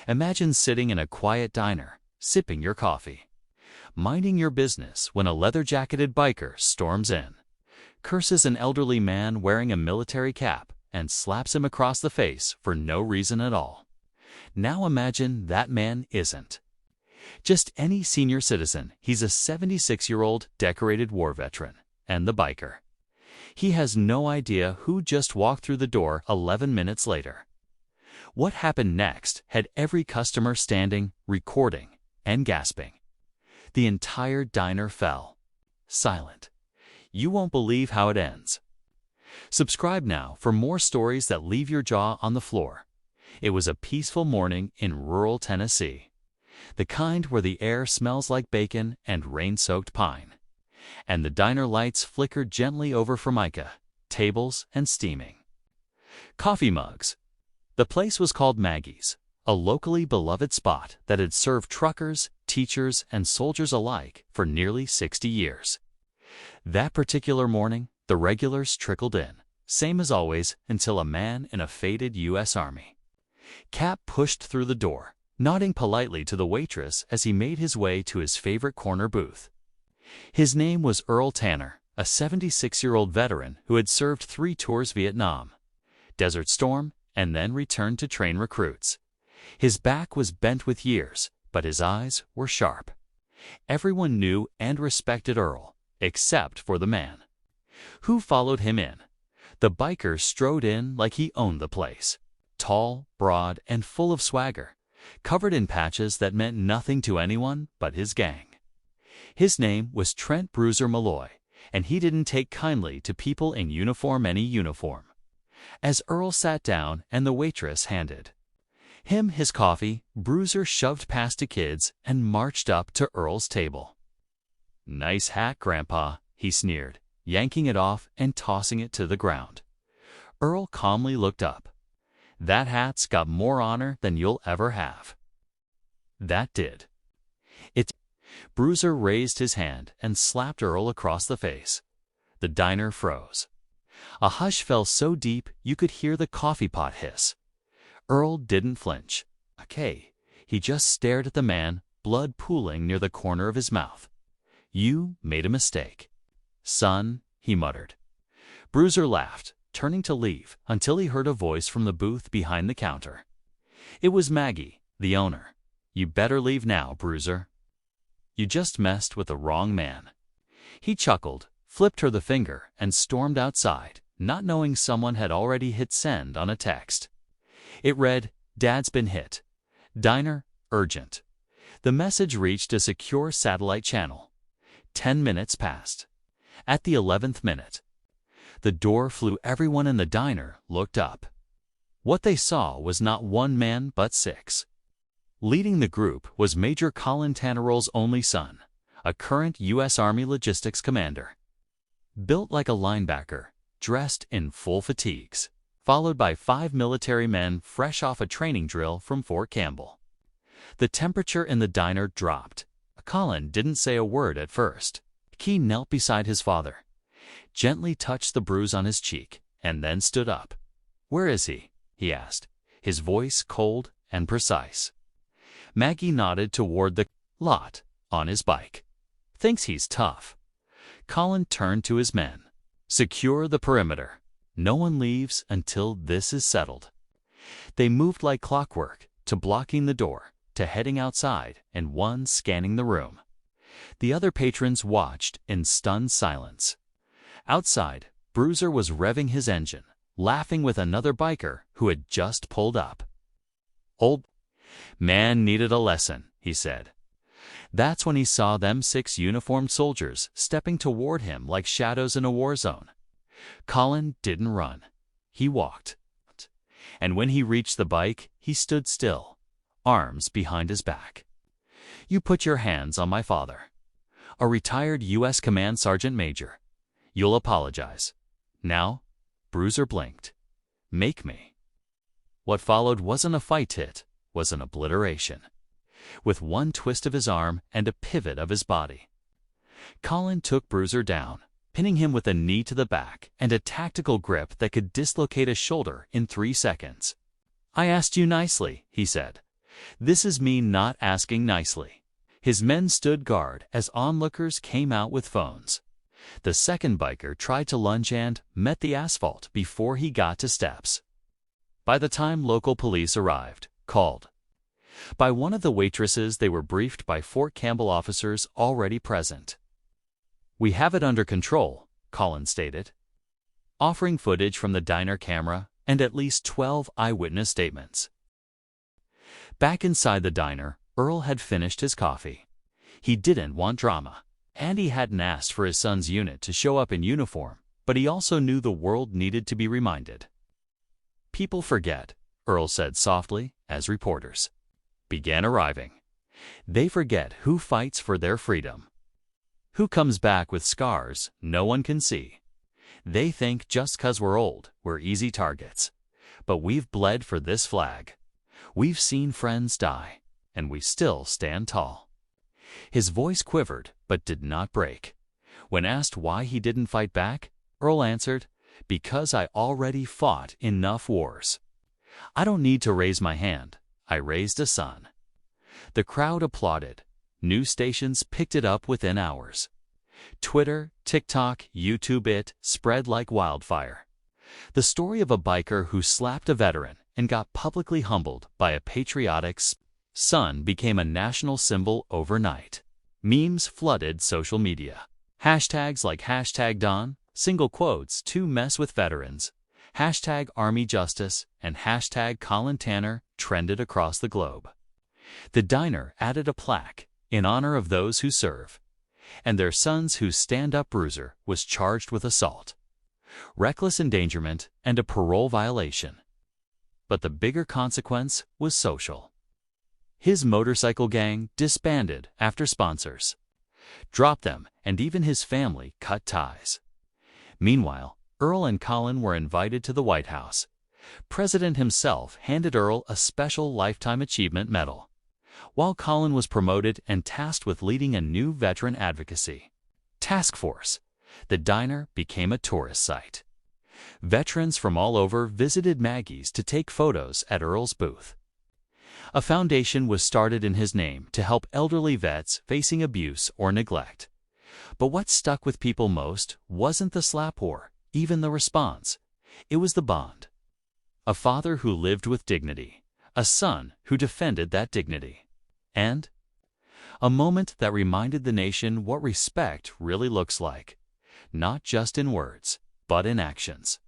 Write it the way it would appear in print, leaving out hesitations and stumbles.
Imagine sitting in a quiet diner, sipping your coffee, minding your business when a leather-jacketed biker storms in, curses an elderly man wearing a military cap, and slaps him across the face for no reason at all. Now imagine that man isn't just any senior citizen. He's a 76-year-old decorated war veteran and the biker. He has no idea who just walked through the door 11 minutes later. What happened next had every customer standing, recording, and gasping. The entire diner fell silent. You won't believe how it ends. Subscribe now for more stories that leave your jaw on the floor. It was a peaceful morning in rural Tennessee, the kind where the air smells like bacon and rain-soaked pine, and the diner lights flickered gently over formica, tables, and steaming coffee mugs. The place was called Maggie's, a locally beloved spot that had served truckers, teachers, and soldiers alike for nearly 60 years. That particular morning, the regulars trickled in, same as always, until a man in a faded U.S. Army cap pushed through the door, nodding politely to the waitress as he made his way to his favorite corner booth. His name was Earl Tanner, a 76-year-old veteran who had served 3 tours Vietnam, Desert Storm, and then returned to train recruits. His back was bent with years, but his eyes were sharp. Everyone knew and respected Earl, except for the man who followed him in. The biker strode in like he owned the place, tall, broad, and full of swagger, covered in patches that meant nothing to anyone but his gang. His name was Trent Bruiser Malloy, and he didn't take kindly to people in any uniform. As Earl sat down and the waitress handed him his coffee, Bruiser shoved past the kids and marched up to Earl's table. "Nice hat, Grandpa," he sneered, yanking it off and tossing it to the ground. Earl calmly looked up. "That hat's got more honor than you'll ever have." "That did it." Bruiser raised his hand and slapped Earl across the face. The diner froze. A hush fell so deep you could hear the coffee pot hiss. Earl didn't flinch. Okay, he just stared at the man, blood pooling near the corner of his mouth. "You made a mistake, son," he muttered. Bruiser laughed, turning to leave, until he heard a voice from the booth behind the counter. It was Maggie, the owner. "You better leave now, Bruiser. You just messed with the wrong man." He chuckled, flipped her the finger, and stormed outside, not knowing someone had already hit send on a text. It read, "Dad's been hit. Diner, urgent." The message reached a secure satellite channel. 10 minutes passed. At the 11th minute, the door flew. Everyone in the diner looked up. What they saw was not one man but 6. Leading the group was Major Colin Tanner's only son, a current U.S. Army logistics commander. Built like a linebacker, dressed in full fatigues, followed by 5 military men fresh off a training drill from Fort Campbell. The temperature in the diner dropped. Colin didn't say a word at first. He knelt beside his father, gently touched the bruise on his cheek, and then stood up. "Where is he?" he asked, his voice cold and precise. Maggie nodded toward the lot on his bike. "Thinks he's tough." Colin turned to his men. "Secure the perimeter. No one leaves until this is settled." They moved like clockwork, to blocking the door, to heading outside, and one scanning the room. The other patrons watched in stunned silence. Outside, Bruiser was revving his engine, laughing with another biker who had just pulled up. "Old man needed a lesson," he said. That's when he saw them 6 uniformed soldiers stepping toward him like shadows in a war zone. Colin didn't run. He walked. And when he reached the bike, he stood still, arms behind his back. "You put your hands on my father, a retired U.S. Command Sergeant Major. You'll apologize. Now?" Bruiser blinked. "Make me." What followed wasn't a fight, it was an obliteration. With one twist of his arm and a pivot of his body, Colin took Bruiser down, pinning him with a knee to the back and a tactical grip that could dislocate a shoulder in 3 seconds. "I asked you nicely," he said. This is me not asking nicely. His men stood guard as onlookers came out with phones. The second biker tried to lunge and met the asphalt before he got to steps. By the time local police arrived, called by one of the waitresses, they were briefed by Fort Campbell officers already present. "We have it under control," Colin stated, offering footage from the diner camera and at least 12 eyewitness statements. Back inside the diner, Earl had finished his coffee. He didn't want drama, and he hadn't asked for his son's unit to show up in uniform, but he also knew the world needed to be reminded. "People forget," Earl said softly as reporters began arriving. "They forget who fights for their freedom, who comes back with scars no one can see. They think just 'cause we're old, we're easy targets. But we've bled for this flag. We've seen friends die, and we still stand tall." His voice quivered but did not break. When asked why he didn't fight back, Earl answered, "Because I already fought enough wars. I don't need to raise my hand. I raised a son." The crowd applauded. News stations picked it up within hours. Twitter, TikTok, YouTube, it spread like wildfire. The story of a biker who slapped a veteran and got publicly humbled by a patriotic son became a national symbol overnight. Memes flooded social media. Hashtags like #Don, single quotes to mess with veterans, #ArmyJustice, and #Colin Tanner trended across the globe. The diner added a plaque in honor of those who serve, and their son's whose stand-up bruiser was charged with assault, reckless endangerment, and a parole violation. But the bigger consequence was social. His motorcycle gang disbanded after sponsors dropped them, and even his family cut ties. Meanwhile, Earl and Colin were invited to the White House. President himself handed Earl a special Lifetime Achievement Medal, while Colin was promoted and tasked with leading a new veteran advocacy task force. The diner became a tourist site. Veterans from all over visited Maggie's to take photos at Earl's booth. A foundation was started in his name to help elderly vets facing abuse or neglect. But what stuck with people most wasn't the slap or even the response. It was the bond. A father who lived with dignity, a son who defended that dignity, and a moment that reminded the nation what respect really looks like, not just in words, but in actions.